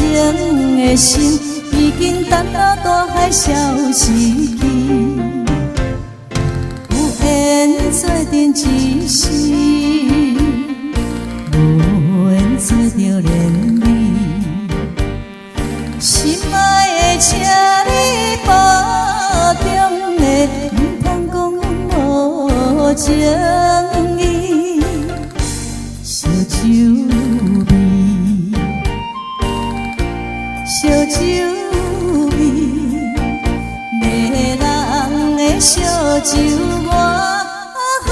情的心，已经淡落大海消失去。有缘做阵一时，无缘做着连理。心爱的，请你保重的，唔通讲无情意。烧酒味，烧酒味，迷人的烧酒我分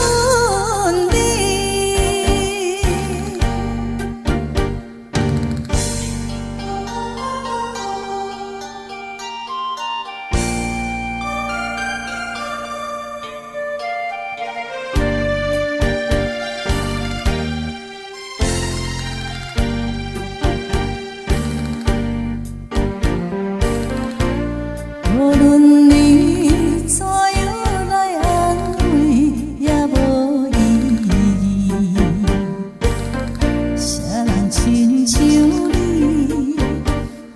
你。无论你怎样来安慰，也无意义。谁人亲像你，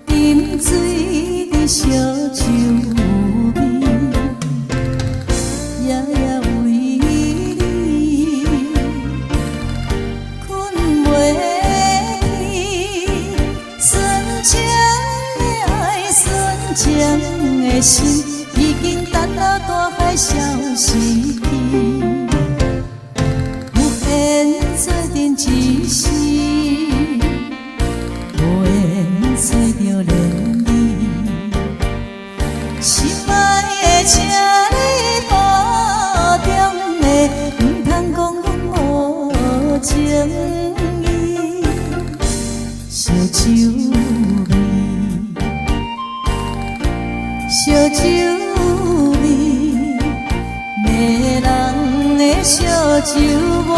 沉醉伫烧酒味，夜夜为你困袂去，纯情的爱，纯情。的心已经淡落大海消失去，有缘做阵一时，无缘做着连理。心爱的，请你保重的，唔通讲无情意。烧酒味，烧酒味，迷人的烧酒我。